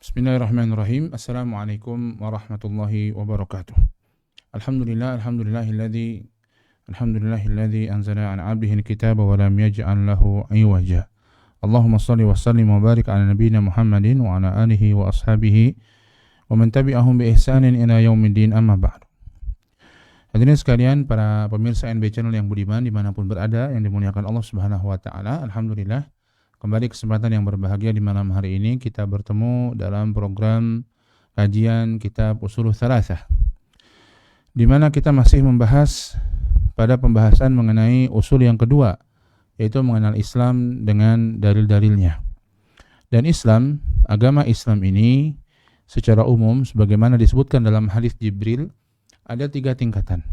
Bismillahirrahmanirrahim. Assalamualaikum warahmatullahi wabarakatuh. Alhamdulillahilladzi anzala 'ala 'abdihi al-kitaba wa lam yaj'al lahu 'iwaja. Allahumma shalli wa sallim wa barik 'ala nabiyyina Muhammadin wa 'ala alihi wa ashabihi wa man tabi'ahum bi ihsanin ila yaumiddin, amma ba'du. Hadirin sekalian, para pemirsa NB Channel yang budiman dimanapun berada, yang dimuliakan Allah Subhanahu wa taala. Alhamdulillah, kembali kesempatan yang berbahagia di malam hari ini kita bertemu dalam program kajian kitab Ushulul Tsalatsah, di mana kita masih membahas pada pembahasan mengenai usul yang kedua, yaitu mengenal Islam dengan dalil-dalilnya. Dan Islam, agama Islam ini secara umum sebagaimana disebutkan dalam hadis Jibril, ada 3 tingkatan.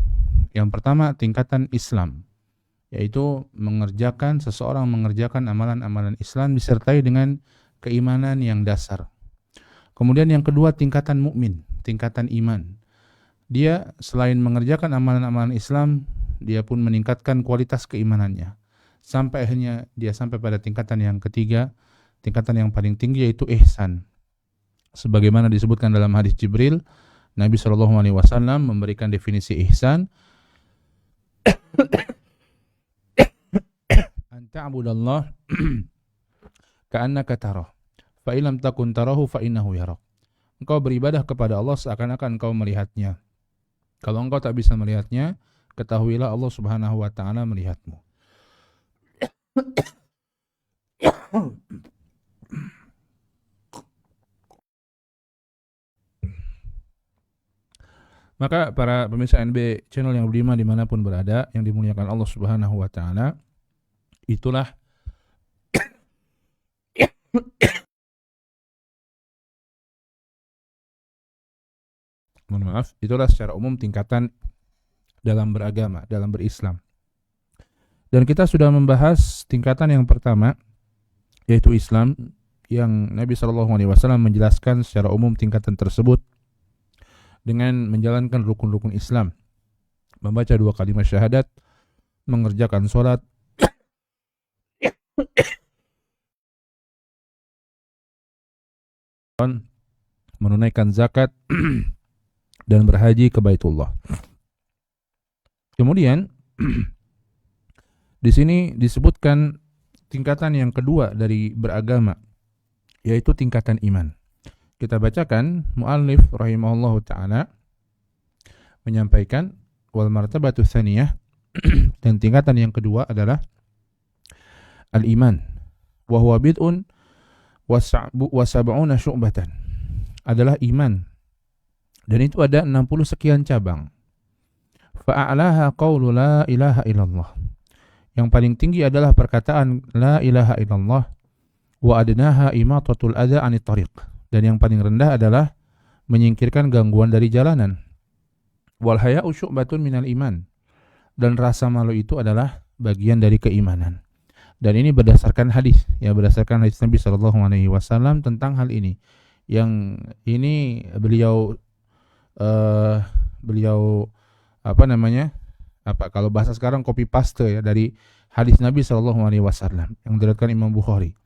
Yang pertama, tingkatan Islam, yaitu seseorang mengerjakan amalan-amalan Islam disertai dengan keimanan yang dasar. Kemudian yang kedua, tingkatan mukmin, tingkatan iman. Dia selain mengerjakan amalan-amalan Islam, dia pun meningkatkan kualitas keimanannya. Sampai akhirnya dia sampai pada tingkatan yang ketiga, tingkatan yang paling tinggi, yaitu ihsan. Sebagaimana disebutkan dalam hadis Jibril, Nabi SAW memberikan definisi ihsan, ta'budallah ka'annaka tarah fa illam takun tarahu fa innahu yarak. Engkau beribadah kepada Allah seakan-akan engkau melihatnya. Kalau engkau tak bisa melihatnya, ketahuilah Allah Subhanahu wa taala melihatmu. Maka para pemirsa NB Channel yang budiman dimanapun berada, yang dimuliakan Allah Subhanahu wa taala, itulah itulah secara umum tingkatan dalam beragama, dalam berislam. Dan kita sudah membahas tingkatan yang pertama, yaitu Islam, yang Nabi SAW menjelaskan secara umum tingkatan tersebut dengan menjalankan rukun-rukun Islam, membaca 2 kalimat syahadat, mengerjakan sholat, menunaikan zakat, dan berhaji ke Baitullah. Kemudian di sini disebutkan tingkatan yang kedua dari beragama, yaitu tingkatan iman. Kita bacakan, muallif rahimahullahu taala menyampaikan wal martabatu tsaniyah, dan tingkatan yang kedua adalah al-iman, wa huwa bid'un wa sab'una syu'batan, adalah iman, dan itu ada 60 sekian cabang. Fa'alaha qawlu la ilaha illallah, yang paling tinggi adalah perkataan la ilaha illallah, wa adnaha imatatul adza 'anit thariq, dan yang paling rendah adalah menyingkirkan gangguan dari jalanan. Wal haya'u syu'batun minal iman, dan rasa malu itu adalah bagian dari keimanan. Dan ini berdasarkan hadis, ya, berdasarkan hadis Nabi SAW tentang hal ini. Yang ini beliau kalau bahasa sekarang copy paste, ya, dari hadis Nabi SAW yang diriwayatkan Imam Bukhari.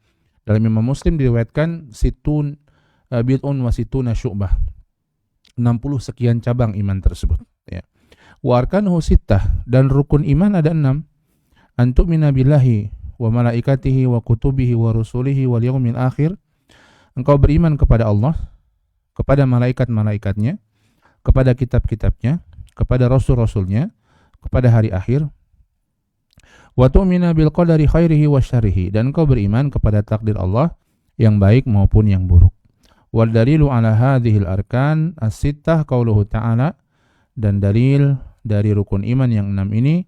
Dalam Imam Muslim diriwayatkan situn bid'un wa situna syu'bah, 60 sekian cabang iman tersebut, ya. Wa arkanuhu sittah, dan rukun iman ada 6. Antu'mina billahi wa malaikatihi wa kutubihi wa rusulihi wal yaumil akhir, engkau beriman kepada Allah, kepada malaikat-malaikatnya, kepada kitab-kitabnya, kepada rasul-rasulnya, kepada hari akhir. Wa tu'mina bil qadari khairihi wa syarrihi, dan engkau beriman kepada takdir Allah yang baik maupun yang buruk. Wal dalilu ala hadhil arkan as-sittah qauluhu ta'ala, dan dalil dari rukun iman yang 6 ini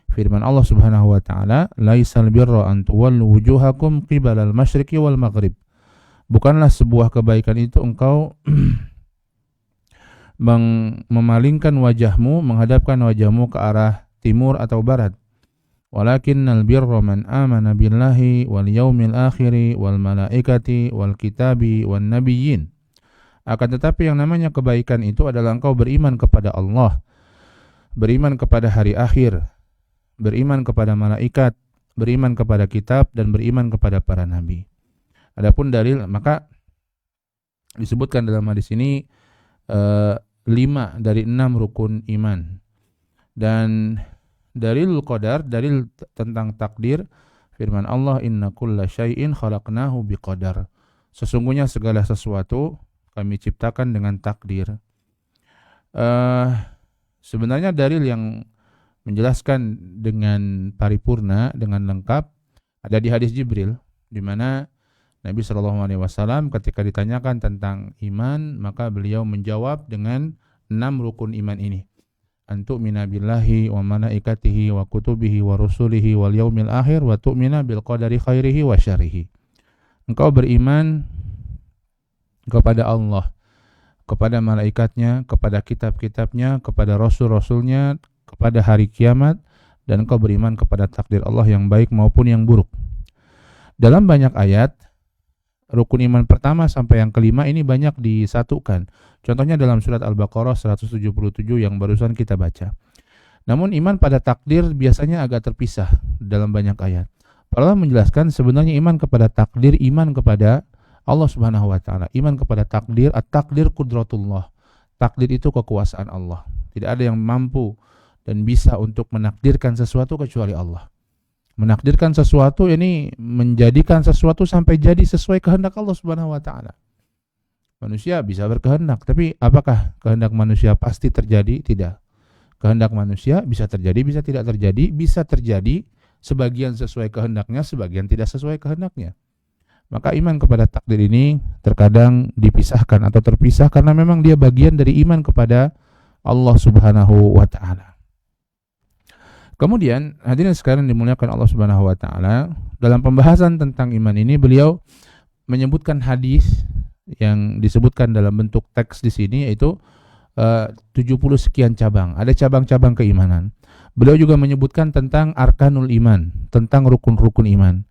firman Allah Subhanahu wa taala, laisal birra an tuwallu wujuhakum qibalal masyriqi wal maghrib, bukanlah sebuah kebaikan itu engkau memalingkan wajahmu, menghadapkan wajahmu ke arah timur atau barat. Walakinnal birra man amana billahi wal yaumil akhiri wal malaikati wal kitabi wan nabiyyin, akan tetapi yang namanya kebaikan itu adalah engkau beriman kepada Allah, beriman kepada hari akhir, beriman kepada malaikat, beriman kepada kitab, dan beriman kepada para nabi. Adapun dalil, maka Disebutkan dalam hadis ini 5 dari 6 rukun iman. Dan dalil qadar, dalil tentang takdir, firman Allah, inna kulla syai'in khalaqnahu biqadar. Sesungguhnya segala sesuatu kami ciptakan dengan takdir. Sebenarnya dalil yang menjelaskan dengan paripurna, dengan lengkap, ada di hadis Jibril, di mana Nabi SAW ketika ditanyakan tentang iman, maka beliau menjawab dengan 6 rukun iman ini. Antu'mina billahi wa malaikatihi wa kutubihi wa rusulihi wal yaumil akhir wa tu'mina bil qadari khairihi wa syarrihi. Engkau beriman kepada Allah, kepada malaikatnya, kepada kitab-kitabnya, kepada rasul-rasulnya, kepada hari kiamat, dan engkau beriman kepada takdir Allah yang baik maupun yang buruk. Dalam banyak ayat, rukun iman pertama sampai yang kelima ini banyak disatukan. Contohnya dalam surat Al-Baqarah 177 yang barusan kita baca. Namun iman pada takdir biasanya agak terpisah dalam banyak ayat. Allah menjelaskan sebenarnya iman kepada takdir, iman kepada Allah Subhanahu wa taala. Iman kepada takdir, at-takdir qudratullah. Takdir itu kekuasaan Allah. Tidak ada yang mampu dan bisa untuk menakdirkan sesuatu kecuali Allah. Menakdirkan sesuatu ini menjadikan sesuatu sampai jadi sesuai kehendak Allah Subhanahu wa taala. Manusia bisa berkehendak, tapi apakah kehendak manusia pasti terjadi? Tidak. Kehendak manusia bisa terjadi, bisa tidak terjadi, bisa terjadi sebagian sesuai kehendaknya, sebagian tidak sesuai kehendaknya. Maka iman kepada takdir ini terkadang dipisahkan atau terpisah karena memang dia bagian dari iman kepada Allah Subhanahu wa taala. Kemudian hadirin sekalian dimuliakan Allah Subhanahu wa taala, dalam pembahasan tentang iman ini beliau menyebutkan hadis yang disebutkan dalam bentuk teks di sini, yaitu 70 sekian cabang. Ada cabang-cabang keimanan. Beliau juga menyebutkan tentang arkanul iman, tentang rukun-rukun iman.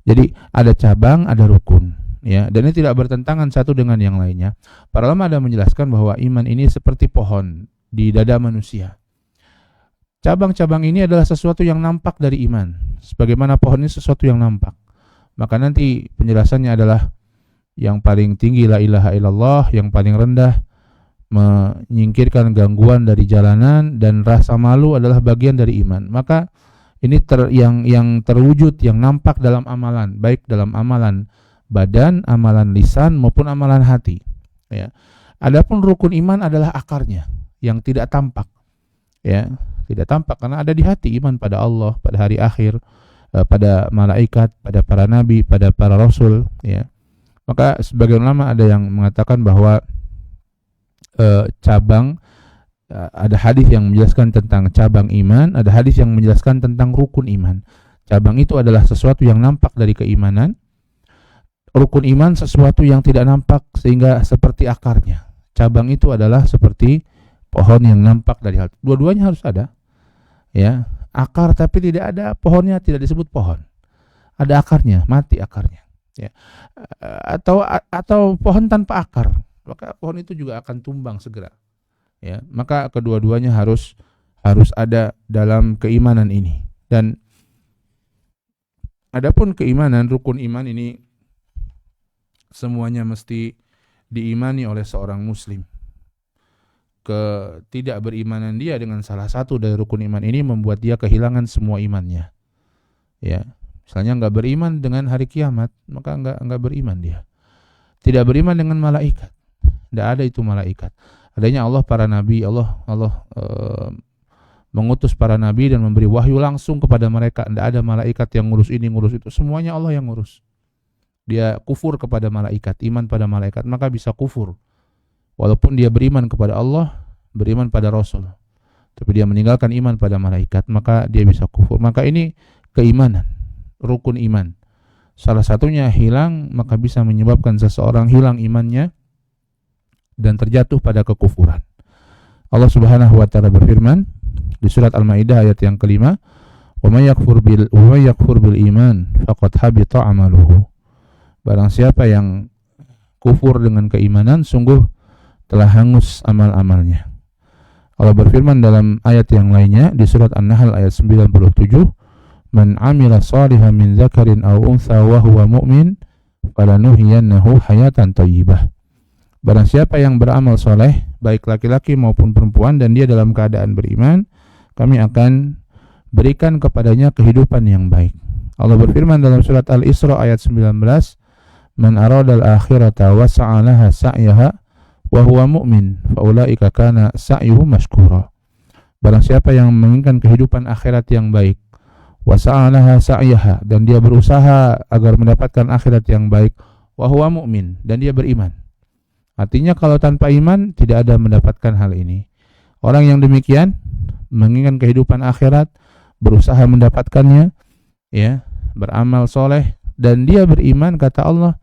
Jadi ada cabang, ada rukun, ya. Dan ini tidak bertentangan satu dengan yang lainnya. Para ulama ada menjelaskan bahwa iman ini seperti pohon di dada manusia. Cabang-cabang ini adalah sesuatu yang nampak dari iman. Sebagaimana pohon ini sesuatu yang nampak. Maka nanti penjelasannya adalah yang paling tinggi la ilaha illallah, yang paling rendah menyingkirkan gangguan dari jalanan, dan rasa malu adalah bagian dari iman. Maka ini yang terwujud, yang nampak dalam amalan, baik dalam amalan badan, amalan lisan maupun amalan hati, ya. Adapun rukun iman adalah akarnya yang tidak tampak, ya, tidak tampak karena ada di hati, iman pada Allah, pada hari akhir, pada malaikat, pada para nabi, pada para rasul, ya. Maka sebagian ulama ada yang mengatakan bahwa cabang, ada hadis yang menjelaskan tentang cabang iman, ada hadis yang menjelaskan tentang rukun iman. Cabang itu adalah sesuatu yang nampak dari keimanan. Rukun iman sesuatu yang tidak nampak sehingga seperti akarnya. Cabang itu adalah seperti pohon yang nampak dari hati. Dua-duanya harus ada, ya. Akar tapi tidak ada pohonnya, tidak disebut pohon. Ada akarnya, mati akarnya, ya. Atau pohon tanpa akar, maka pohon itu juga akan tumbang segera, ya. Maka kedua-duanya harus ada dalam keimanan ini. Dan adapun keimanan, rukun iman ini semuanya mesti diimani oleh seorang muslim. Ketidakberimanan dia dengan salah satu dari rukun iman ini membuat dia kehilangan semua imannya, ya. Misalnya enggak beriman dengan hari kiamat, maka enggak beriman dia. Tidak beriman dengan malaikat, tidak ada itu malaikat. Adanya Allah, para nabi, Allah mengutus para nabi dan memberi wahyu langsung kepada mereka. Tidak ada malaikat yang ngurus ini, ngurus itu. Semuanya Allah yang ngurus. Dia kufur kepada malaikat, iman pada malaikat, maka bisa kufur. Walaupun dia beriman kepada Allah, beriman pada Rasul, tapi dia meninggalkan iman pada malaikat, maka dia bisa kufur. Maka ini keimanan, rukun iman. Salah satunya hilang, maka bisa menyebabkan seseorang hilang imannya dan terjatuh pada kekufuran. Allah Subhanahu wa taala berfirman di surat Al-Maidah ayat yang kelima, "Wa may yakfur bil iman faqad habita 'amaluhu." Barang siapa yang kufur dengan keimanan, sungguh telah hangus amal-amalnya. Allah berfirman dalam ayat yang lainnya di surat An-Nahl ayat 97, "Man 'amila shalihan min dzakarin aw untha wa huwa mu'min falanuhyiyannahu hayatan thayyibah." Barang siapa yang beramal soleh, baik laki-laki maupun perempuan, dan dia dalam keadaan beriman, kami akan berikan kepadanya kehidupan yang baik. Allah berfirman dalam surat Al-Isra ayat 19, "Man aradal akhirata wa sa'alaha sa'yaha wa huwa mu'min, fa ulaika kana sa'yuhum mashkura." Barang siapa yang menginginkan kehidupan akhirat yang baik, wa sa'alaha sa'yaha, dan dia berusaha agar mendapatkan akhirat yang baik, wa huwa mu'min, dan dia beriman. Artinya kalau tanpa iman tidak ada mendapatkan hal ini. Orang yang demikian menginginkan kehidupan akhirat, berusaha mendapatkannya, ya, beramal soleh, dan dia beriman, kata Allah,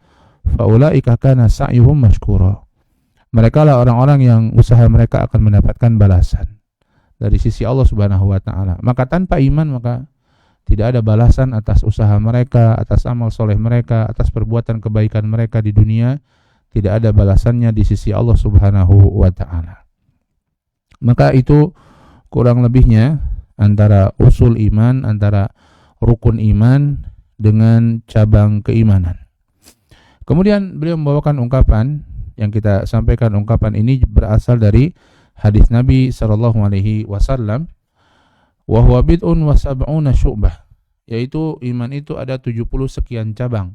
faulaika kana sa'yuhum mashkura. Mereka lah orang-orang yang usaha mereka akan mendapatkan balasan dari sisi Allah Subhanahu wa taala. Maka tanpa iman maka tidak ada balasan atas usaha mereka, atas amal soleh mereka, atas perbuatan kebaikan mereka di dunia. Tidak ada balasannya di sisi Allah Subhanahu wa taala. Maka itu kurang lebihnya antara usul iman, antara rukun iman dengan cabang keimanan. Kemudian beliau membawakan ungkapan yang kita sampaikan. Ungkapan ini berasal dari hadis Nabi sallallahu alaihi wasallam, wa huwa bid'un wa sab'una syu'bah, yaitu iman itu ada 70 sekian cabang.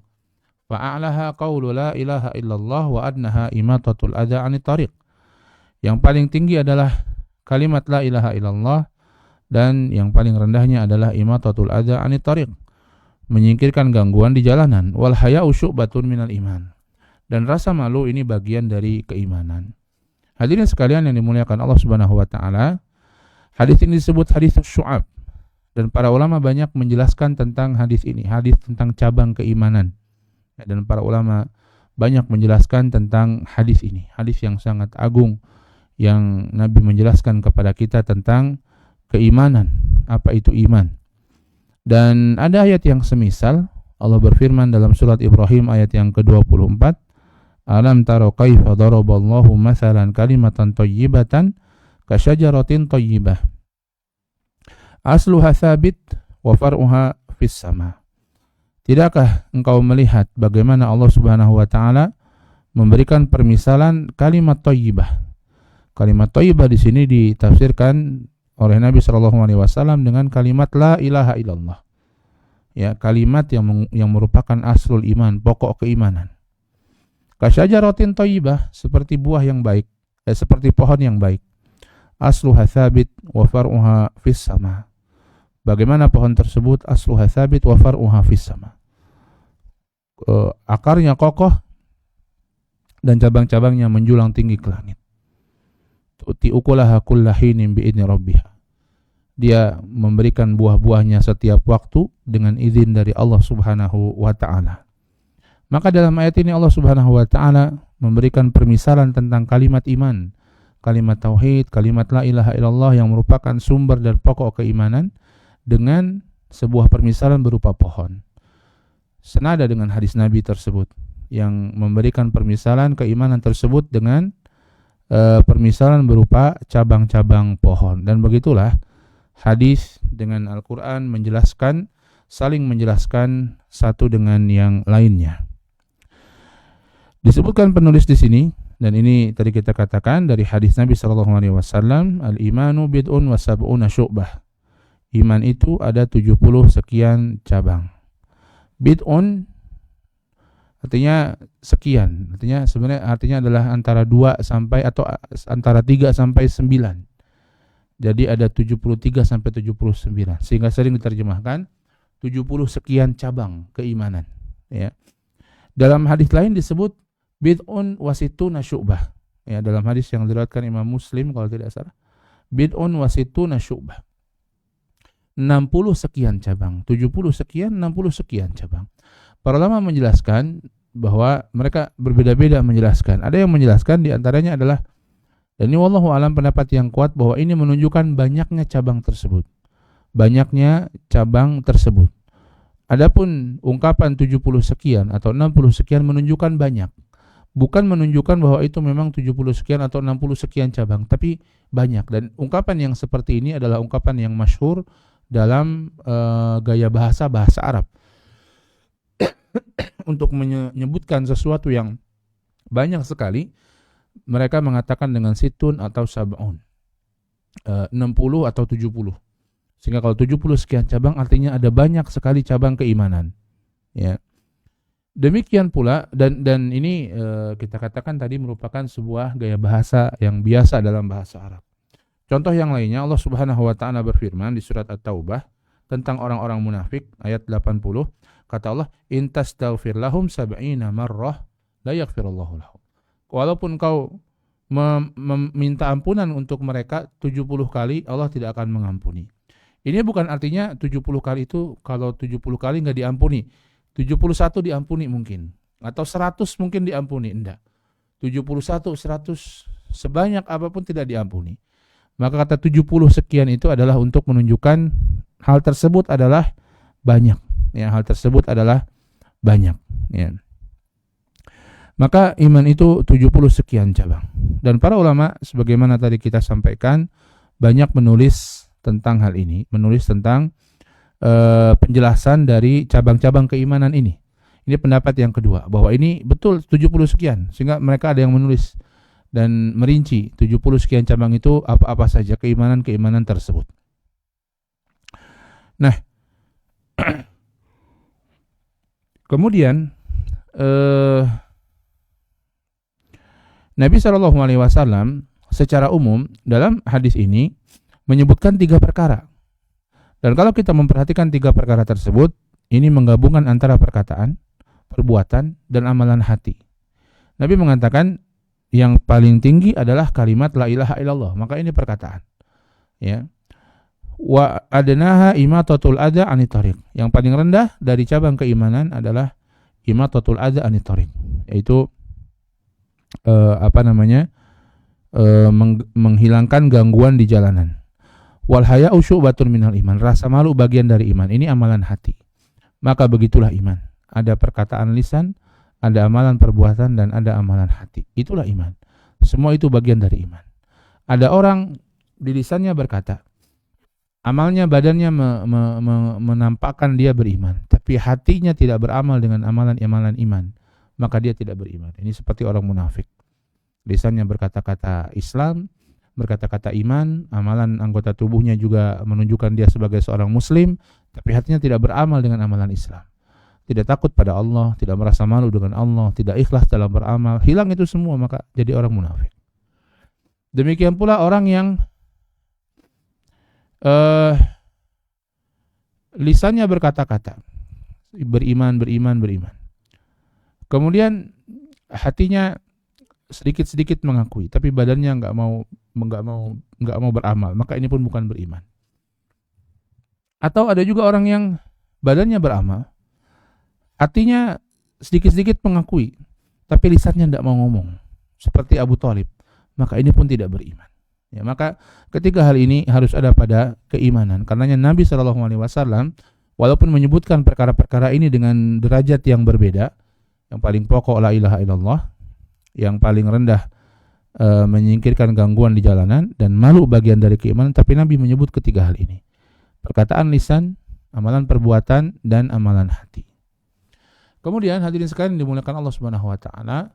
Fa'alaha qawlu la ilaha illallah wa adnaha imatatul adha 'anit tariq. Yang paling tinggi adalah kalimat la ilaha illallah, dan yang paling rendahnya adalah imatatul adha 'anit tariq, menyingkirkan gangguan di jalanan. Wal haya'u syu'batun minal iman, dan rasa malu ini bagian dari keimanan. Hadirin sekalian yang dimuliakan Allah Subhanahu wa taala, hadis ini disebut hadis syu'ab, dan para ulama banyak menjelaskan tentang hadis ini, hadis tentang cabang keimanan. Dan para ulama banyak menjelaskan tentang hadis ini, hadis yang sangat agung yang Nabi menjelaskan kepada kita tentang keimanan, apa itu iman. Dan ada ayat yang semisal. Allah berfirman dalam surat Ibrahim ayat yang ke-24, "Alam taro kaifa daraballahu mathalan kalimatan thayyibatan kasyajaratin thayyibah asluha thabit wa far'uha fis sama." Tidakkah engkau melihat bagaimana Allah Subhanahu wa taala memberikan permisalan kalimat thayyibah? Kalimat thayyibah di sini ditafsirkan oleh Nabi sallallahu alaihi wasallam dengan kalimat la ilaha illallah. Ya, kalimat yang merupakan aslul iman, pokok keimanan. Kasyajaratin thayyibah, seperti buah yang baik, seperti pohon yang baik. Asluha thabit wa far'uha fis sama. Bagaimana pohon tersebut? Asluha thabit wa far'uha fis sama. Akarnya kokoh dan cabang-cabangnya menjulang tinggi ke langit. Tu'ti ukulaha kullahinin bi'idni rabbiha. Dia memberikan buah-buahnya setiap waktu dengan izin dari Allah Subhanahu wa taala. Maka dalam ayat ini Allah Subhanahu wa taala memberikan permisalan tentang kalimat iman, kalimat tauhid, kalimat la ilaha illallah yang merupakan sumber dan pokok keimanan, dengan sebuah permisalan berupa pohon. Senada dengan hadis Nabi tersebut yang memberikan permisalan keimanan tersebut dengan permisalan berupa cabang-cabang pohon. Dan begitulah hadis dengan Al-Quran menjelaskan, saling menjelaskan satu dengan yang lainnya. Disebutkan penulis di sini, dan ini tadi kita katakan dari hadis Nabi sallallahu alaihi wasallam, al-imanu bid'un wa sab'una syu'bah. Iman itu ada 70 sekian cabang. Bid'un artinya sekian. Artinya sebenarnya artinya adalah antara 2 sampai atau antara 3 sampai 9. Jadi ada 73 sampai 79. Sehingga sering diterjemahkan 70 sekian cabang keimanan, ya. Dalam hadis lain disebut bid'un wasituna syu'bah. Ya, dalam hadis yang diriwayatkan Imam Muslim kalau tidak salah. Bid'un wasituna syu'bah. 60 sekian cabang, 70 sekian, 60 sekian cabang. Para ulama menjelaskan bahwa mereka berbeda-beda menjelaskan. Ada yang menjelaskan di antaranya adalah, dan ini wallahu alam pendapat yang kuat, bahwa ini menunjukkan banyaknya cabang tersebut. Banyaknya cabang tersebut. Adapun ungkapan 70 sekian atau 60 sekian menunjukkan banyak. Bukan menunjukkan bahwa itu memang 70 sekian atau 60 sekian cabang, tapi banyak. Dan ungkapan yang seperti ini adalah ungkapan yang masyhur dalam gaya bahasa Arab untuk menyebutkan sesuatu yang banyak sekali mereka mengatakan dengan situn atau sab'un, 60 atau 70. Sehingga kalau 70 sekian cabang artinya ada banyak sekali cabang keimanan. Ya. Demikian pula dan ini kita katakan tadi merupakan sebuah gaya bahasa yang biasa dalam bahasa Arab. Contoh yang lainnya, Allah Subhanahu wa taala berfirman di surat At-Taubah tentang orang-orang munafik ayat 80, kata Allah, "In tastaghfir lahum sab'ina marrah la yaghfirullahu lahum." Walaupun kau meminta ampunan untuk mereka 70 kali, Allah tidak akan mengampuni. Ini bukan artinya 70 kali itu kalau 70 kali enggak diampuni. 71 diampuni mungkin, atau 100 mungkin diampuni, enggak. 71, 100, sebanyak apapun tidak diampuni. Maka kata 70 sekian itu adalah untuk menunjukkan hal tersebut adalah banyak. Ya, hal tersebut adalah banyak. Ya. Maka iman itu 70 sekian cabang. Dan para ulama sebagaimana tadi kita sampaikan banyak menulis tentang hal ini, menulis tentang penjelasan dari cabang-cabang keimanan ini. Ini pendapat yang kedua, bahwa ini betul 70 sekian, sehingga mereka ada yang menulis dan merinci 70 sekian cabang itu apa-apa saja keimanan-keimanan tersebut. Nah, kemudian Nabi SAW secara umum dalam hadis ini menyebutkan 3 perkara. Dan kalau kita memperhatikan 3 perkara tersebut, ini menggabungkan antara perkataan, perbuatan, dan amalan hati. Nabi mengatakan yang paling tinggi adalah kalimat la ilaha illallah, maka ini perkataan. Ya. Wa adnaha imatatul adza anit thariq. Yang paling rendah dari cabang keimanan adalah imatatul adza anit thariq, yaitu menghilangkan gangguan di jalanan. Wal haya'u syu'batun minal iman. Rasa malu bagian dari iman. Ini amalan hati. Maka begitulah iman. Ada perkataan lisan, ada amalan perbuatan, dan ada amalan hati. Itulah iman. Semua itu bagian dari iman. Ada orang di lisannya berkata, amalnya, badannya menampakkan dia beriman, tapi hatinya tidak beramal dengan amalan-amalan iman, maka dia tidak beriman. Ini seperti orang munafik. Lisannya berkata-kata Islam, berkata-kata iman, amalan anggota tubuhnya juga menunjukkan dia sebagai seorang muslim, tapi hatinya tidak beramal dengan amalan Islam. Tidak takut pada Allah, tidak merasa malu dengan Allah, tidak ikhlas dalam beramal, hilang itu semua, maka jadi orang munafik. Demikian pula orang yang lisannya berkata-kata beriman, kemudian hatinya sedikit-sedikit mengakui, tapi badannya nggak mau beramal, maka ini pun bukan beriman. Atau ada juga orang yang badannya beramal, hatinya sedikit-sedikit mengakui, tapi lisannya tidak mau ngomong, seperti Abu Thalib, maka ini pun tidak beriman. Ya, maka ketiga hal ini harus ada pada keimanan. Karenanya Nabi SAW walaupun menyebutkan perkara-perkara ini dengan derajat yang berbeda, yang paling pokok la ilaha illallah, yang paling rendah menyingkirkan gangguan di jalanan, dan malu bagian dari keimanan, tapi Nabi menyebut ketiga hal ini. Perkataan lisan, amalan perbuatan, dan amalan hati. Kemudian hadirin sekalian dimuliakan Allah Subhanahu wa taala,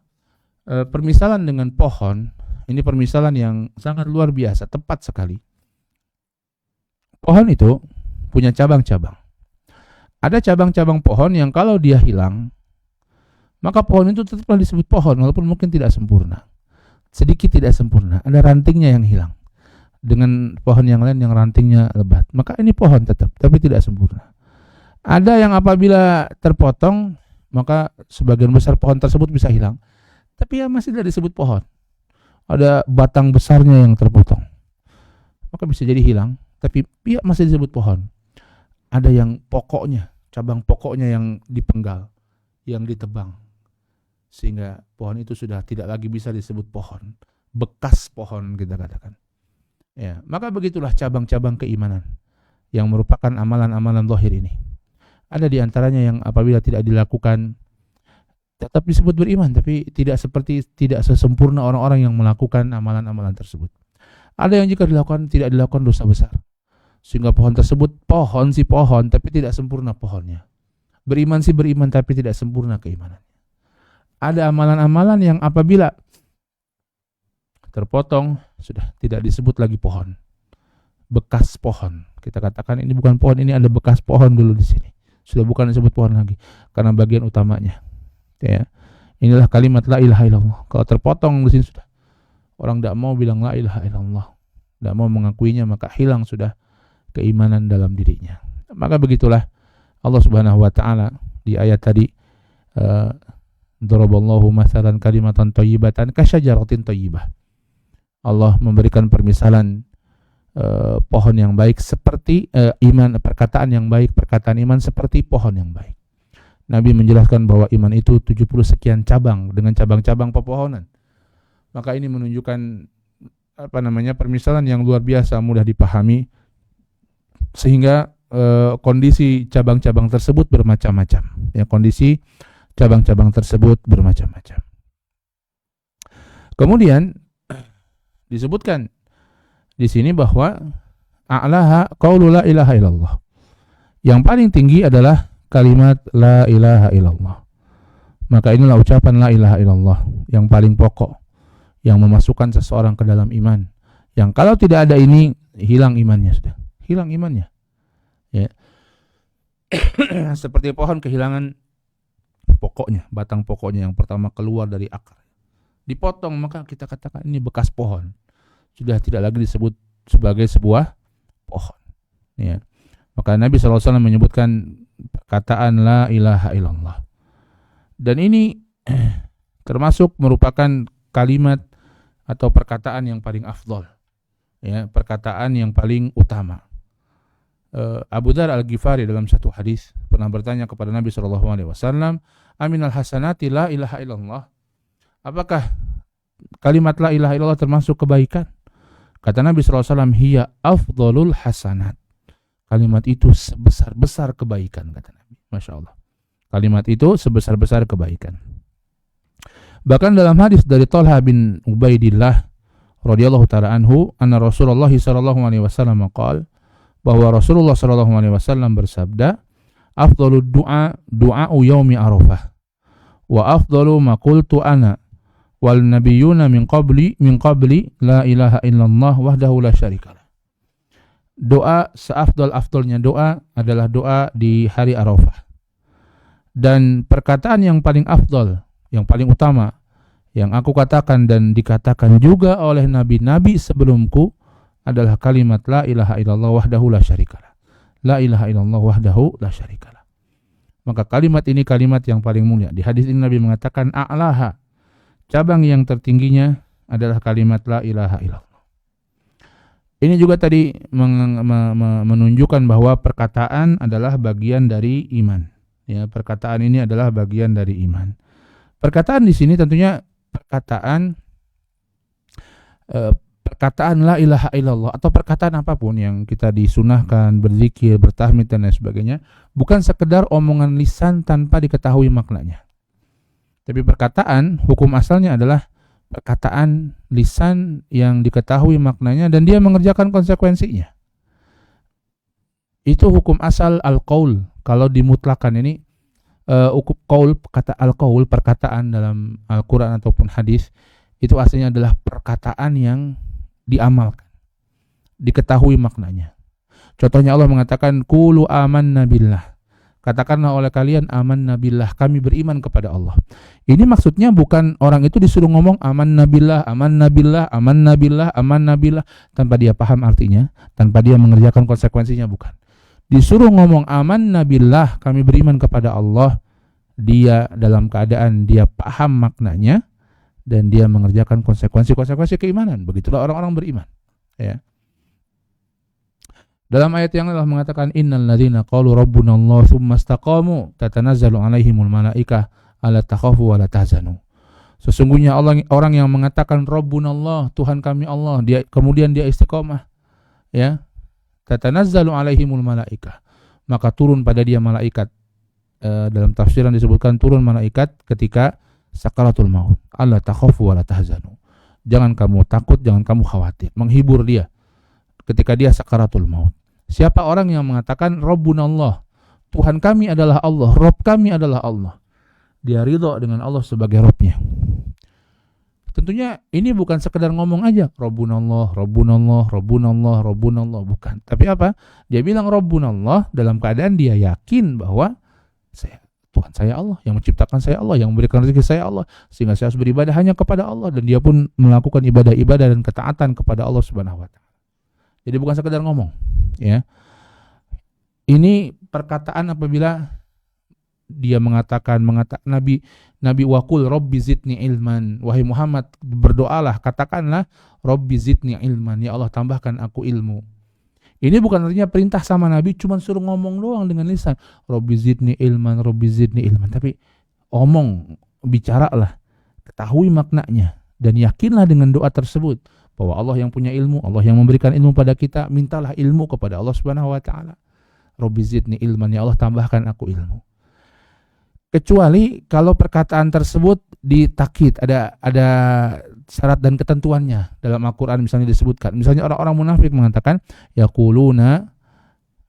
permisalan dengan pohon, ini permisalan yang sangat luar biasa, tepat sekali. Pohon itu punya cabang-cabang. Ada cabang-cabang pohon yang kalau dia hilang, maka pohon itu tetaplah disebut pohon walaupun mungkin tidak sempurna. Sedikit tidak sempurna, ada rantingnya yang hilang. Dengan pohon yang lain yang rantingnya lebat, maka ini pohon tetap, tapi tidak sempurna. Ada yang apabila terpotong, maka sebagian besar pohon tersebut bisa hilang, tapi ya masih tidak disebut pohon. Ada batang besarnya yang terpotong, maka bisa jadi hilang, tapi ya masih disebut pohon. Ada yang pokoknya, cabang pokoknya yang dipenggal, yang ditebang, sehingga pohon itu sudah tidak lagi bisa disebut pohon, bekas pohon kita katakan. Ya, maka begitulah cabang-cabang keimanan yang merupakan amalan-amalan zahir ini. Ada di antaranya yang apabila tidak dilakukan tetap disebut beriman, tapi tidak sesempurna orang-orang yang melakukan amalan-amalan tersebut. Ada yang jika dilakukan tidak dilakukan dosa besar, sehingga pohon tersebut pohon, tapi tidak sempurna pohonnya. Beriman tapi tidak sempurna keimanannya. Ada amalan-amalan yang apabila terpotong, sudah tidak disebut lagi pohon. Bekas pohon. Kita katakan ini bukan pohon, ini ada bekas pohon dulu di sini. Sudah bukan disebut pohon lagi karena bagian utamanya. Ya. Inilah kalimat la ilaha illallah. Kalau terpotong di sini sudah, orang tidak mau bilang la ilaha illallah, tidak mau mengakuinya, maka hilang sudah keimanan dalam dirinya. Maka begitulah Allah Subhanahu wa taala di ayat tadi, daraballahu mathalan kalimatan thayyibatan kasyajaratin thayyibah. Allah memberikan permisalan pohon yang baik seperti iman, perkataan yang baik, perkataan iman seperti pohon yang baik. Nabi menjelaskan bahwa iman itu 70 sekian cabang dengan cabang-cabang pepohonan. Maka ini menunjukkan permisalan yang luar biasa, mudah dipahami, sehingga kondisi cabang-cabang tersebut bermacam-macam. Ya, kondisi cabang-cabang tersebut bermacam-macam. Kemudian disebutkan di sini bahwa a'laha qaulu la ilaha illallah. Yang paling tinggi adalah kalimat la ilaha illallah. Maka inilah ucapan la ilaha illallah yang paling pokok, yang memasukkan seseorang ke dalam iman. Yang kalau tidak ada ini, hilang imannya sudah. Hilang imannya. Ya. Seperti pohon kehilangan pokoknya, batang pokoknya yang pertama keluar dari akar. Dipotong, maka kita katakan ini bekas pohon. Sudah tidak lagi disebut sebagai sebuah pohon. Ya. Maka Nabi SAW menyebutkan perkataan la ilaha illallah. Dan ini termasuk merupakan kalimat atau perkataan yang paling afdol. Ya, perkataan yang paling utama. Abu Dzar Al-Ghifari dalam satu hadis pernah bertanya kepada Nabi SAW, Aminal hasanati la ilaha illallah. Apakah kalimat la ilaha illallah termasuk kebaikan? Kata Nabi SAW, hiya afdolul hasanat. Kalimat itu sebesar-besar kebaikan, kata Nabi. Masya Allah. Kalimat itu sebesar-besar kebaikan. Bahkan dalam hadis dari Talha bin Ubaidillah radhiyallahu ta'ala anhu, anna Rasulullah sallallahu alaihi wasallam qala, bahwa Rasulullah sallallahu alaihi wasallam bersabda, afdhalud du'a du'a'u yaumi Arafah wa afdalu ma qultu ana wal nabiyyuna min qabli la ilaha illallah wahdahu la syarikalah. Doa seafdal-afdalnya doa adalah doa di hari Arafah. Dan perkataan yang paling afdal, yang paling utama, yang aku katakan dan dikatakan juga oleh nabi-nabi sebelumku adalah kalimat la ilaha illallah wahdahu la syarikalah. La ilaha illallah wahdahu la syarikalah. Maka kalimat ini kalimat yang paling mulia. Di hadis ini Nabi mengatakan a'laha, cabang yang tertingginya adalah kalimat la ilaha illallah. Ini juga tadi menunjukkan bahwa perkataan adalah bagian dari iman. Ya, perkataan ini adalah bagian dari iman. Perkataan di sini tentunya perkataan la ilaha illallah atau perkataan apapun yang kita disunahkan, berzikir, bertahmid dan lain sebagainya, bukan sekedar omongan lisan tanpa diketahui maknanya. Tapi perkataan, hukum asalnya adalah perkataan lisan yang diketahui maknanya dan dia mengerjakan konsekuensinya. Itu hukum asal al-qaul. Kalau dimutlakan ini qaul, kata al-qaul, perkataan dalam Al-Quran ataupun hadis, itu aslinya adalah perkataan yang diamalkan, diketahui maknanya. Contohnya Allah mengatakan qulu amanna billah. Katakanlah oleh kalian amanna billah, kami beriman kepada Allah. Ini maksudnya bukan orang itu disuruh ngomong amanna billah, amanna billah, amanna billah, amanna billah tanpa dia paham artinya, tanpa dia mengerjakan konsekuensinya, bukan. Disuruh ngomong amanna billah, kami beriman kepada Allah, dia dalam keadaan dia paham maknanya dan dia mengerjakan konsekuensi keimanan. Begitulah orang-orang beriman. Ya. Dalam ayat yang Allah mengatakan innal ladzina qalu rabbuna Allah tsumma istaqamu tatanazzalu alaihimul malaikah alla takhafu wa la tahzanu. Sesungguhnya orang yang mengatakan rabbuna Allah, Tuhan kami Allah, dia kemudian dia istiqamah, ya, tatanazzalu alaihimul malaikah, maka turun pada dia malaikat. Dalam tafsiran disebutkan turun malaikat ketika sakaratul maut. Alla takhafu wa la tahzanu. Jangan kamu takut, jangan kamu khawatir, menghibur dia ketika dia sakaratul maut. Siapa orang yang mengatakan Rabbuna Allah, Tuhan kami adalah Allah, Rabb kami adalah Allah, dia ridha dengan Allah sebagai Rabbnya. tentunya ini bukan sekedar ngomong aja, Rabbunallah, Rabbunallah, Rabbunallah, Rabbunallah, bukan. Tapi apa? Dia bilang Rabbunallah dalam keadaan dia yakin bahwa Tuhan saya Allah, yang menciptakan saya Allah, yang memberikan rezeki saya Allah, sehingga saya harus beribadah hanya kepada Allah, dan dia pun melakukan ibadah-ibadah dan ketaatan kepada Allah Subhanahu wa taala. Jadi bukan sekedar ngomong, ya. Ini perkataan apabila dia mengatakan Nabi waqul rabbi zidni ilman, wahai Muhammad berdoalah, katakanlah rabbi zidni ilman, ya Allah tambahkan aku ilmu. Ini bukan artinya perintah sama Nabi cuma suruh ngomong doang dengan lisan, rabbi zidni ilman, rabbi zidni ilman, tapi omong, bicaralah, ketahui maknanya dan yakinlah dengan doa tersebut bahwa Allah yang punya ilmu, Allah yang memberikan ilmu pada kita, mintalah ilmu kepada Allah Subhanahu wa taala. Rabbi zidni ilman, ya Allah tambahkan aku ilmu. Kecuali kalau perkataan tersebut ditakkid, ada syarat dan ketentuannya. Dalam Al-Quran misalnya disebutkan, misalnya orang-orang munafik mengatakan yaquluna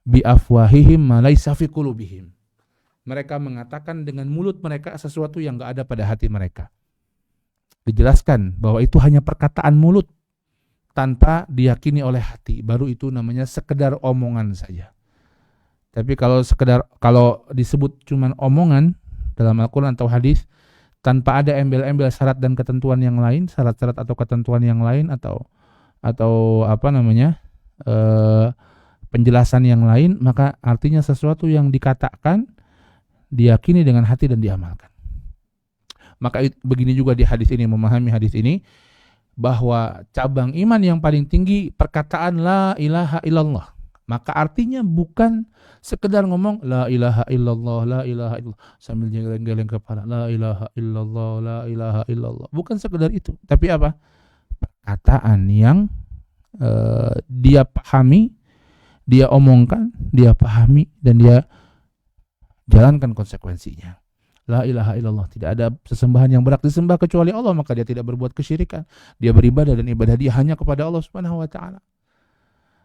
bi afwahihim ma laysa fi qulubihim. Mereka mengatakan dengan mulut mereka sesuatu yang enggak ada pada hati mereka. Dijelaskan bahwa itu hanya perkataan mulut tanpa diyakini oleh hati, baru itu namanya sekedar omongan saja. Tapi kalau disebut cuman omongan dalam Al-Quran atau hadis tanpa ada embel-embel syarat dan ketentuan yang lain, syarat-syarat atau ketentuan yang lain atau penjelasan yang lain, maka artinya sesuatu yang dikatakan diyakini dengan hati dan diamalkan. Maka begini juga di hadis ini, memahami hadis ini, bahwa cabang iman yang paling tinggi perkataan la ilaha illallah. Maka artinya bukan sekedar ngomong la ilaha illallah, la ilaha illallah sambil geleng-geleng kepala, la ilaha illallah, la ilaha illallah. Bukan sekedar itu, tapi apa? Perkataan yang dia pahami, dia omongkan, dia pahami, dan dia jalankan konsekuensinya. La ilaha illallah, tidak ada sesembahan yang berhak disembah kecuali Allah, maka dia tidak berbuat kesyirikan. Dia beribadah dan ibadah dia hanya kepada Allah Subhanahu wa taala.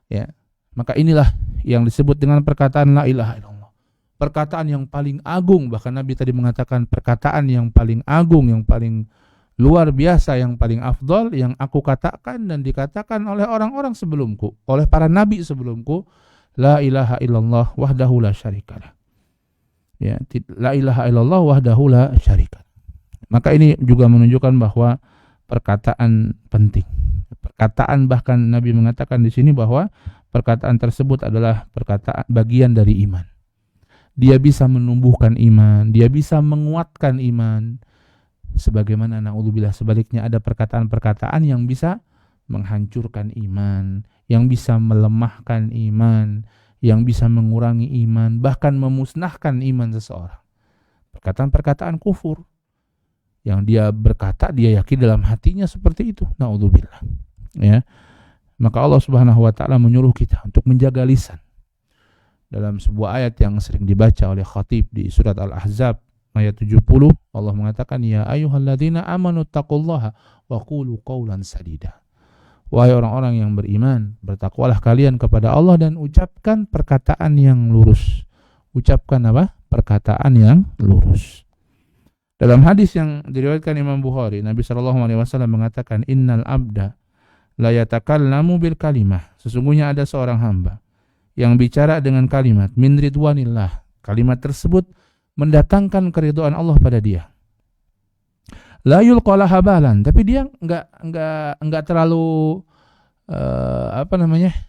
Ya. Maka inilah yang disebut dengan perkataan la ilaha illallah. Perkataan yang paling agung, bahkan Nabi tadi mengatakan perkataan yang paling agung, yang paling luar biasa, yang paling afdal, yang aku katakan dan dikatakan oleh orang-orang sebelumku, oleh para nabi sebelumku, la ilaha illallah wahdahu la syarikalah. Ya, la ilaha illallah wahdahu la syarikalah. Maka ini juga menunjukkan bahwa perkataan penting. Perkataan, bahkan Nabi mengatakan di sini bahwa perkataan tersebut adalah perkataan bagian dari iman. Dia bisa menumbuhkan iman, dia bisa menguatkan iman. Sebagaimana na'udzubillah sebaliknya ada perkataan-perkataan yang bisa menghancurkan iman, yang bisa melemahkan iman, yang bisa mengurangi iman, bahkan memusnahkan iman seseorang. Perkataan-perkataan kufur yang dia berkata, dia yakin dalam hatinya seperti itu. Na'udzubillah. Ya. Maka Allah Subhanahu wa taala menyuruh kita untuk menjaga lisan. Dalam sebuah ayat yang sering dibaca oleh khatib di surat Al-Ahzab ayat 70, Allah mengatakan, ya ayyuhalladzina amanu taqullaha wa qulu qawlan sadida. Wahai orang-orang yang beriman, bertakwalah kalian kepada Allah dan ucapkan perkataan yang lurus. Ucapkan apa? Perkataan yang lurus. Dalam hadis yang diriwayatkan Imam Bukhari, Nabi SAW mengatakan, innal abda la yatakallamu bil kalimah. Sesungguhnya ada seorang hamba yang bicara dengan kalimat min ridwanillah. Kalimat tersebut mendatangkan keridhaan Allah pada dia. La yulqala habalan, tapi dia enggak terlalu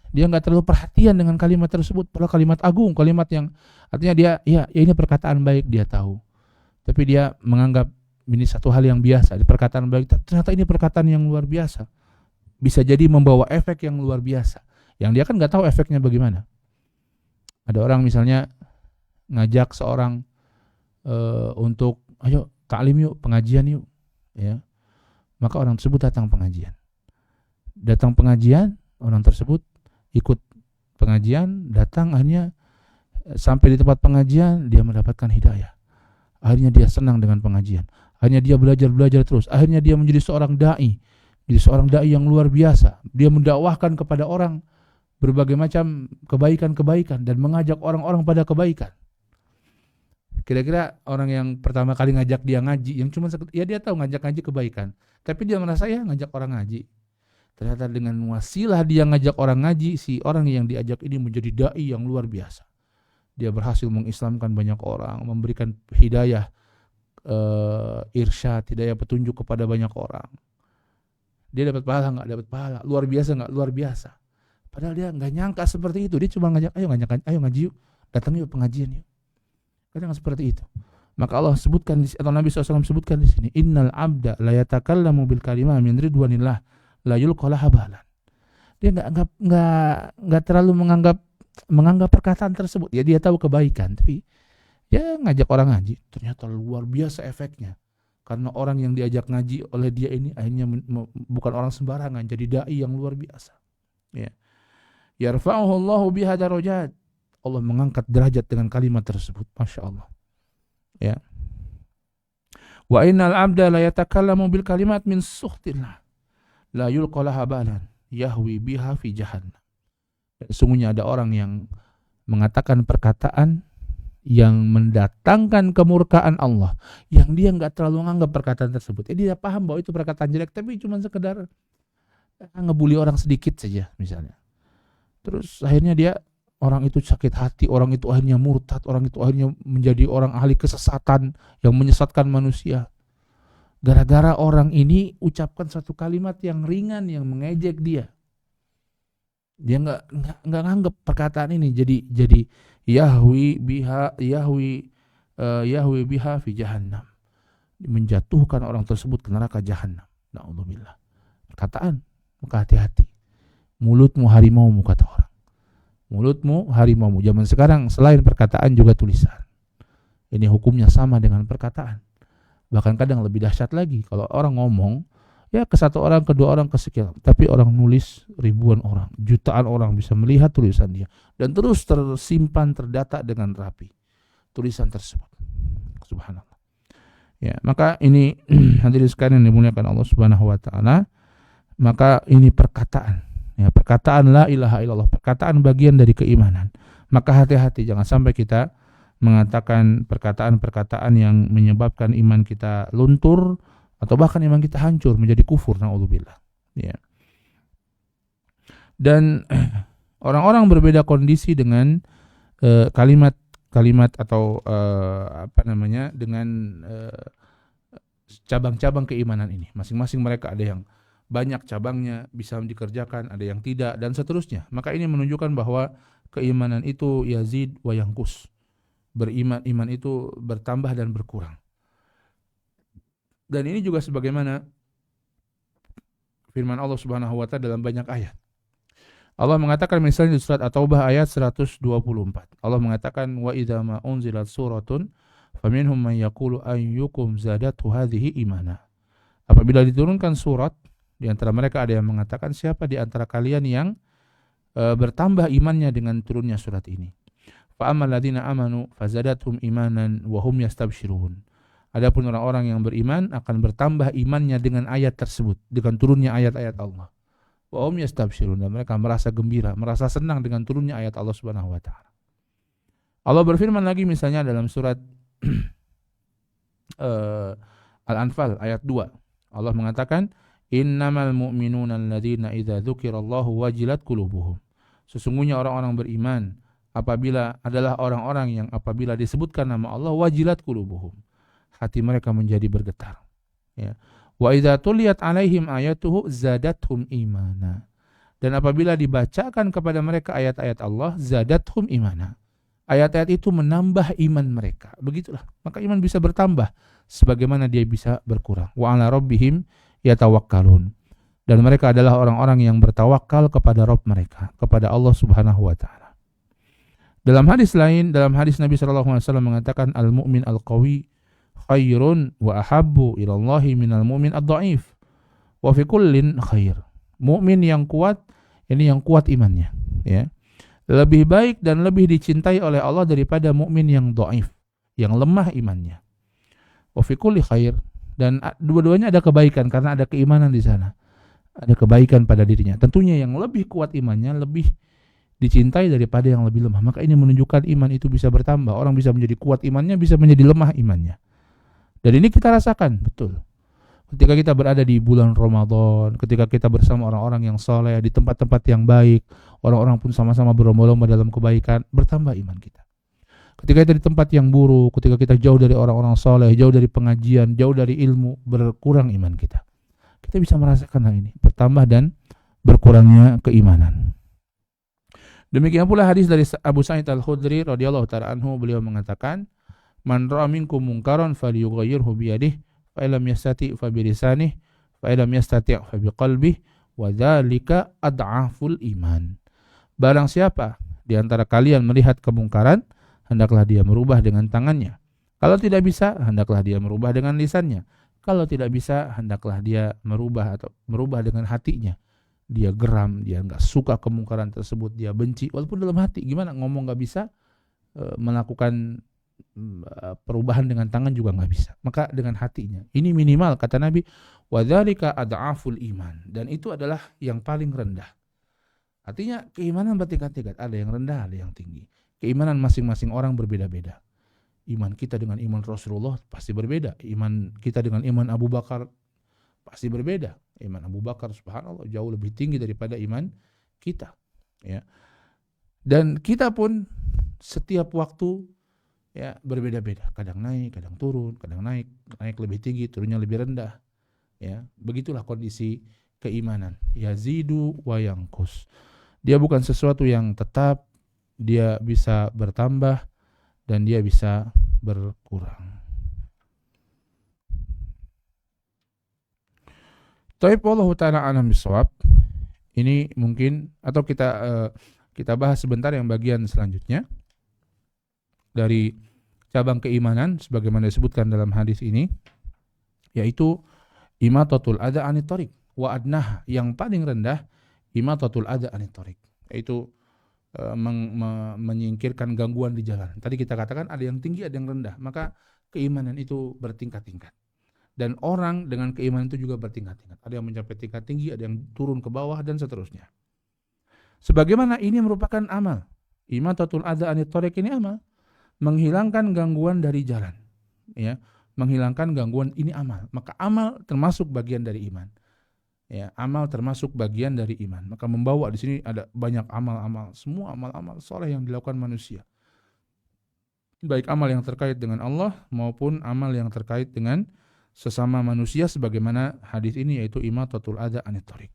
dia enggak terlalu perhatian dengan kalimat tersebut. Padahal kalimat agung, kalimat yang artinya dia ya ini perkataan baik, dia tahu. Tapi dia menganggap ini satu hal yang biasa, perkataan baik, ternyata ini perkataan yang luar biasa. Bisa jadi membawa efek yang luar biasa, yang dia kan nggak tahu efeknya bagaimana. Ada orang misalnya ngajak seorang untuk ayo ta'lim yuk, pengajian yuk, ya. Maka orang tersebut datang pengajian. Orang tersebut ikut pengajian, datang, akhirnya sampai di tempat pengajian dia mendapatkan hidayah. Akhirnya dia senang dengan pengajian. Akhirnya dia belajar terus. Akhirnya dia menjadi seorang dai. Jadi seorang dai yang luar biasa. Dia mendakwahkan kepada orang berbagai macam kebaikan-kebaikan dan mengajak orang-orang pada kebaikan. Kira-kira orang yang pertama kali ngajak dia ngaji, yang cuma ya dia tahu ngajak ngaji kebaikan, tapi dia merasa ya ngajak orang ngaji. Ternyata dengan wasilah dia ngajak orang ngaji, si orang yang diajak ini menjadi dai yang luar biasa. Dia berhasil mengislamkan banyak orang, memberikan hidayah, irsyad, hidayah petunjuk kepada banyak orang. Dia dapat pahala nggak? Dapat pahala. Luar biasa nggak? Luar biasa. Padahal dia nggak nyangka seperti itu. Dia cuma ngajak, ayo ngaji yuk, datang yuk pengajian yuk. Kadang seperti itu. Maka Allah sebutkan atau Nabi SAW sebutkan di sini, innal abda la yatakallamu bil kalimah min ridwanillah la yulqa laha balan. Dia nggak terlalu menganggap perkataan tersebut. Ya dia tahu kebaikan, tapi ya ngajak orang ngaji ternyata luar biasa efeknya. Karena orang yang diajak ngaji oleh dia ini akhirnya bukan orang sembarangan, jadi dai yang luar biasa. Ya. Yarfa'uhu Allahu biha darajat. Allah mengangkat derajat dengan kalimat tersebut. Masya Allah. Ya. Wa innal abda la yatakallamu bil kalimat min sukhtillah la yulqa laha balan yahwi biha fi jahannam. Sesungguhnya ada orang yang mengatakan perkataan yang mendatangkan kemurkaan Allah, yang dia nggak terlalu menganggap perkataan tersebut. Dia paham bahwa itu perkataan jelek, tapi cuma sekedar ngebully orang sedikit saja misalnya. Terus akhirnya dia, orang itu sakit hati, orang itu akhirnya murtad, orang itu akhirnya menjadi orang ahli kesesatan yang menyesatkan manusia. Gara-gara orang ini ucapkan satu kalimat yang ringan yang mengejek dia. Dia nggak nganggap perkataan ini jadi yahwi biha fi jahannam, menjatuhkan orang tersebut ke neraka jahannam. Na'udzubillah. Perkataan, maka hati-hati. Mulutmu harimaumu, kata orang. Mulutmu harimaumu. Zaman sekarang selain perkataan juga tulisan. Ini hukumnya sama dengan perkataan. Bahkan kadang lebih dahsyat lagi. Kalau orang ngomong, ya ke satu orang, kedua orang, kesekian. Tapi orang nulis ribuan orang, jutaan orang bisa melihat tulisan dia. Dan terus tersimpan, terdata dengan rapi tulisan tersebut. Subhanallah. Ya, maka ini hadirin sekalian yang dimuliakan Allah Subhanahu wa taala. Maka ini perkataan. Ya, perkataan la ilaha illallah, perkataan bagian dari keimanan. Maka hati-hati jangan sampai kita mengatakan perkataan-perkataan yang menyebabkan iman kita luntur atau bahkan iman kita hancur menjadi kufur, naudzubillah. Ya. Dan orang-orang berbeda kondisi dengan kalimat atau dengan cabang-cabang keimanan ini. Masing-masing mereka ada yang banyak cabangnya, bisa dikerjakan, ada yang tidak, dan seterusnya. Maka ini menunjukkan bahwa keimanan itu yazid wa yanqus. Iman itu bertambah dan berkurang. Dan ini juga sebagaimana firman Allah Subhanahu wa taala dalam banyak ayat. Allah mengatakan misalnya di surat At-Taubah ayat 124. Allah mengatakan wa idza ma unzilat suratun faminhum man yaqulu ayyukum zadatu hadhihi imana. Apabila diturunkan surat, di antara mereka ada yang mengatakan, siapa di antara kalian yang bertambah imannya dengan turunnya surat ini. Fa ammal ladzina amanu fazadathum imanan wa hum yastabshirun. Adapun orang-orang yang beriman akan bertambah imannya dengan ayat tersebut, dengan turunnya ayat-ayat Allah. Wa hum yastabshirun, dan mereka merasa gembira, merasa senang dengan turunnya ayat Allah Subhanahu wa taala. Allah berfirman lagi misalnya dalam surat Al-Anfal ayat 2. Allah mengatakan, innamal mu'minuna alladzina idza dzukirallahu wajilat qulubuhum. Sesungguhnya orang-orang beriman adalah orang-orang yang apabila disebutkan nama Allah wajilat qulubuhum, hati mereka menjadi bergetar. Ya. Wa idza tuliyat alaihim ayatuhu zadathum imana. Dan apabila dibacakan kepada mereka ayat-ayat Allah, zadathum imana. Ayat-ayat itu menambah iman mereka. Begitulah. Maka iman bisa bertambah sebagaimana dia bisa berkurang. Wa ala rabbihim yatawakkalun. Dan mereka adalah orang-orang yang bertawakal kepada Rabb mereka, kepada Allah Subhanahu wa taala. Dalam hadis lain, dalam hadis Nabi sallallahu alaihi wasallam mengatakan al-mu'min al-qawi khairun wa ahabbu ila Allah minal mu'min ad-dha'if. Wa fi kullin khair. Mukmin yang kuat, ini yang kuat imannya, ya. Lebih baik dan lebih dicintai oleh Allah daripada mukmin yang dhaif, yang lemah imannya. Wa fi kulli khair, dan dua-duanya ada kebaikan karena ada keimanan di sana. Ada kebaikan pada dirinya. Tentunya yang lebih kuat imannya, lebih dicintai daripada yang lebih lemah. Maka ini menunjukkan iman itu bisa bertambah. Orang bisa menjadi kuat imannya, bisa menjadi lemah imannya. Dan ini kita rasakan, betul. Ketika kita berada di bulan Ramadan, ketika kita bersama orang-orang yang soleh, di tempat-tempat yang baik, orang-orang pun sama-sama berlomba-lomba dalam kebaikan, bertambah iman kita. Ketika kita di tempat yang buruk, ketika kita jauh dari orang-orang soleh, jauh dari pengajian, jauh dari ilmu, berkurang iman kita. Kita bisa merasakan hal ini, bertambah dan berkurangnya keimanan. Demikian pula hadis dari Abu Sa'id Al-Khudri radhiyallahu ta'ala anhu, beliau mengatakan, "Man ra'a minkum munkaran falyughayyirhu bi yadihi, fa illam yastati' fa bi lisanihi, fa illam yastati' fa bi qalbihi, wa dzalika ad'aful iman." Barang siapa di antara kalian melihat kemungkaran, hendaklah dia merubah dengan tangannya. Kalau tidak bisa, hendaklah dia merubah dengan lisannya. Kalau tidak bisa, hendaklah dia merubah dengan hatinya. Dia geram, dia nggak suka kemungkaran tersebut, dia benci, walaupun dalam hati. Gimana ngomong nggak bisa, melakukan perubahan dengan tangan juga nggak bisa. Maka dengan hatinya. Ini minimal, kata Nabi, wadzalika ad'aful iman. Dan itu adalah yang paling rendah. Artinya keimanan bertingkat-tingkat. Ada yang rendah, ada yang tinggi. Keimanan masing-masing orang berbeda-beda. Iman kita dengan iman Rasulullah pasti berbeda. Iman kita dengan iman Abu Bakar pasti berbeda. Iman Abu Bakar, subhanallah, jauh lebih tinggi daripada iman kita. Ya. Dan kita pun setiap waktu ya berbeda-beda. Kadang naik, kadang turun, kadang naik lebih tinggi, turunnya lebih rendah. Ya, begitulah kondisi keimanan. Yazidu wa yanqus. Dia bukan sesuatu yang tetap, dia bisa bertambah dan dia bisa berkurang. Taib wallahu ta'ala a'lam bishawab. Ini mungkin, atau kita bahas sebentar yang bagian selanjutnya dari cabang keimanan sebagaimana disebutkan dalam hadis ini, yaitu imatatul adza anit thariq wa adnah, yang paling rendah imatatul adza anit thariq, yaitu menyingkirkan gangguan di jalan. Tadi kita katakan ada yang tinggi, ada yang rendah. Maka keimanan itu bertingkat-tingkat. Dan orang dengan keimanan itu juga bertingkat-tingkat. Ada yang mencapai tingkat tinggi, ada yang turun ke bawah, dan seterusnya. Sebagaimana ini merupakan amal. Imatatul adza anit thariq ini amal. Menghilangkan gangguan dari jalan. Ya, menghilangkan gangguan ini amal. Maka amal termasuk bagian dari iman. Ya, amal termasuk bagian dari iman. Maka membawa di sini ada banyak amal-amal, semua amal-amal soleh yang dilakukan manusia. Baik amal yang terkait dengan Allah maupun amal yang terkait dengan sesama manusia, sebagaimana hadis ini, yaitu imatatul adza anit thariq.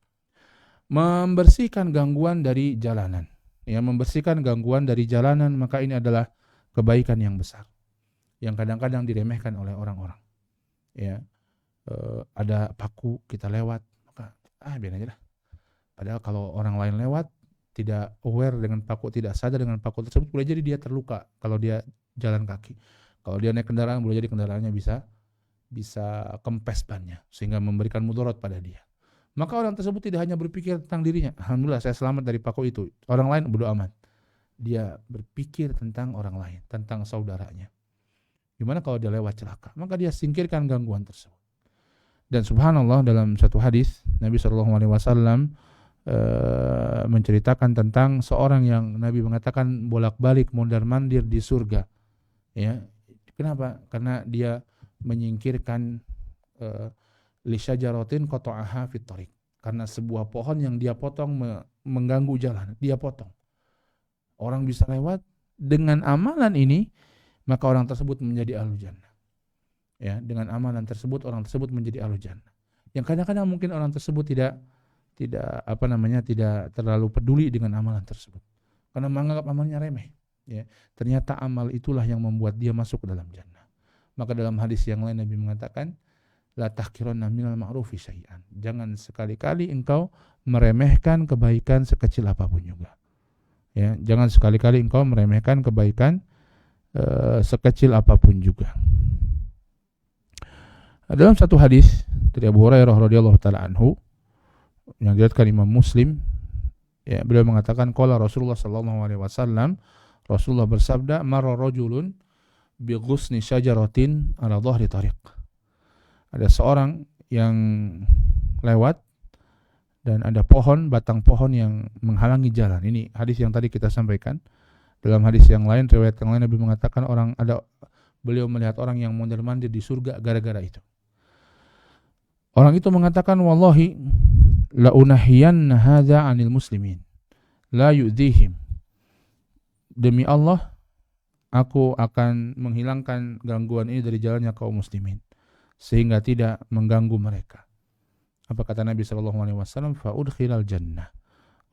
Membersihkan gangguan dari jalanan. Ya, membersihkan gangguan dari jalanan, maka ini adalah kebaikan yang besar yang kadang-kadang diremehkan oleh orang-orang. Ya, ada paku kita lewat, biar aja lah. Padahal kalau orang lain lewat tidak aware dengan paku, tidak sadar dengan paku tersebut, boleh jadi dia terluka kalau dia jalan kaki. Kalau dia naik kendaraan, boleh jadi kendaraannya bisa kempes bannya sehingga memberikan mudarat pada dia. Maka orang tersebut tidak hanya berpikir tentang dirinya, alhamdulillah saya selamat dari paku itu. Orang lain bodo amat. Dia berpikir tentang orang lain, tentang saudaranya. Gimana kalau dia lewat celaka? Maka dia singkirkan gangguan tersebut. Dan subhanallah, dalam satu hadis Nabi SAW menceritakan tentang seorang yang Nabi mengatakan bolak-balik mondar-mandir di surga. Ya, kenapa? Karena dia menyingkirkan li syajaratin qata'aha fit thariq. Karena sebuah pohon yang dia potong mengganggu jalan, dia potong. Orang bisa lewat dengan amalan ini, maka orang tersebut menjadi ahlul jannah. Ya, dengan amalan tersebut orang tersebut menjadi ahlul jannah. Yang kadang-kadang mungkin orang tersebut tidak terlalu peduli dengan amalan tersebut karena menganggap amalnya remeh. Ya, ternyata amal itulah yang membuat dia masuk ke dalam jannah. Maka dalam hadis yang lain Nabi mengatakan, la tahqiranna minal ma'rufi syai'an. Jangan sekali-kali engkau meremehkan kebaikan sekecil apapun juga. Ya, jangan sekali-kali engkau meremehkan kebaikan sekecil apapun juga. Dalam satu hadis dari Abu Hurairah radhiyallahu taala anhu yang diriwayatkan Imam Muslim, ya, beliau mengatakan qala Rasulullah sallallahu alaihi wasallam, Rasulullah bersabda, marra rajulun bi ghusni syajaratin ala dhahri tariq. Ada seorang yang lewat dan ada pohon, batang pohon yang menghalangi jalan. Ini hadis yang tadi kita sampaikan. Dalam hadis yang lain, riwayat yang lain Nabi mengatakan beliau melihat orang yang mondar-mandir di surga gara-gara itu. Orang itu mengatakan, wallahi la unahiyanna hadza 'anil muslimin la yu'dhihim. Demi Allah, aku akan menghilangkan gangguan ini dari jalannya kaum muslimin sehingga tidak mengganggu mereka. Apa kata Nabi SAW? Fa udkhilal jannah.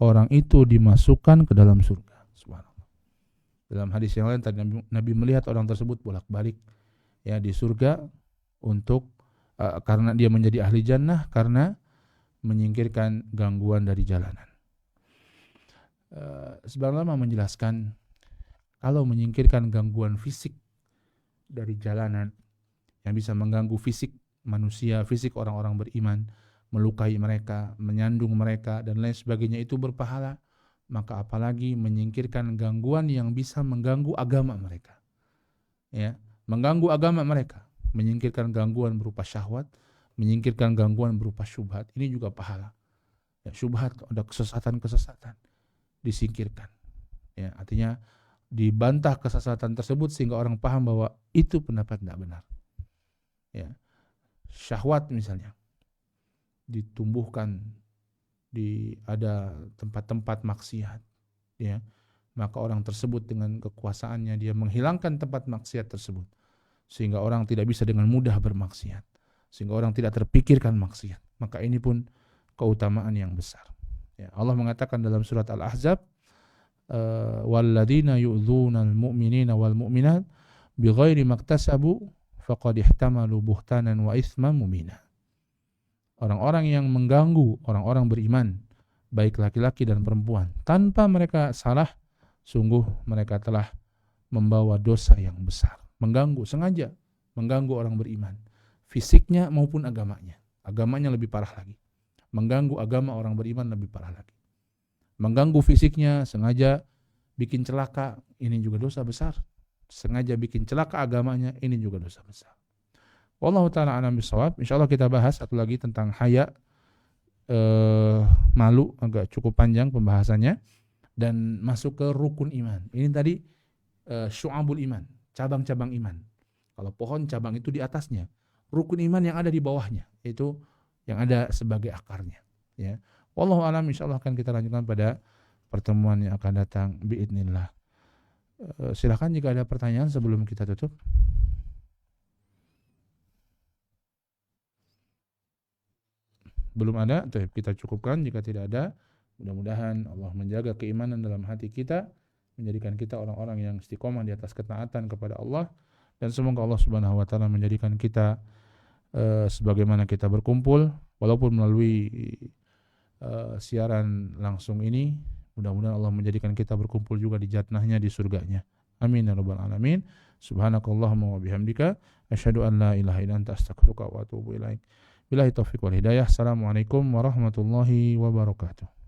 Orang itu dimasukkan ke dalam surga. Subhanallah. Dalam hadis yang lain tadi Nabi melihat orang tersebut bolak-balik ya di surga untuk karena dia menjadi ahli jannah karena menyingkirkan gangguan dari jalanan. Sebenarnya ulama menjelaskan kalau menyingkirkan gangguan fisik dari jalanan yang bisa mengganggu fisik manusia, fisik orang-orang beriman, melukai mereka, menyandung mereka dan lain sebagainya itu berpahala, maka apalagi menyingkirkan gangguan yang bisa mengganggu agama mereka. Ya, mengganggu agama mereka, menyingkirkan gangguan berupa syahwat, menyingkirkan gangguan berupa syubhat, ini juga pahala. Ya, syubhat, ada kesesatan-kesesatan disingkirkan. Ya, artinya dibantah kesesatan tersebut sehingga orang paham bahwa itu pendapat tidak benar. Ya, syahwat misalnya ditumbuhkan ada tempat-tempat maksiat, ya, maka orang tersebut dengan kekuasaannya dia menghilangkan tempat maksiat tersebut sehingga orang tidak bisa dengan mudah bermaksiat, sehingga orang tidak terpikirkan maksiat, maka ini pun keutamaan yang besar. Ya, Allah mengatakan dalam surat Al-Ahzab, walladzina yu'dzunal mu'minina wal mu'minat bighairi maktasabu faqad ihtamalu buhtanan wa itsman mubina. Orang-orang yang mengganggu orang-orang beriman, baik laki-laki dan perempuan, tanpa mereka salah, sungguh mereka telah membawa dosa yang besar. Mengganggu, sengaja mengganggu orang beriman, fisiknya maupun agamanya. Agamanya lebih parah lagi. Mengganggu agama orang beriman lebih parah lagi. Mengganggu fisiknya, sengaja bikin celaka, ini juga dosa besar. Sengaja bikin celaka agamanya, ini juga dosa besar. Wallahu ta'ala a'lam bishawab. Insyaallah kita bahas satu lagi tentang haya, malu, agak cukup panjang pembahasannya, dan masuk ke rukun iman. Ini tadi syu'abul iman, cabang-cabang iman. Kalau pohon cabang itu di atasnya, rukun iman yang ada di bawahnya, itu yang ada sebagai akarnya. Ya, wallahu a'lam. Insyaallah akan kita lanjutkan pada pertemuan yang akan datang biidznillah. Silakan jika ada pertanyaan sebelum kita tutup. Belum ada, kita cukupkan. Jika tidak ada, mudah-mudahan Allah menjaga keimanan dalam hati kita, menjadikan kita orang-orang yang istiqomah di atas ketaatan kepada Allah, dan semoga Allah Subhanahu wa taala menjadikan kita sebagaimana kita berkumpul walaupun melalui siaran langsung ini, mudah-mudahan Allah menjadikan kita berkumpul juga di jannahnya, di surganya. Amin ya rabbal alamin. Subhanakallahumma wa bihamdika asyhadu an la ilaha illa anta astaghfiruka wa atubu ilaik. Billahi taufiq wal hidayah. Assalamualaikum warahmatullahi wabarakatuh.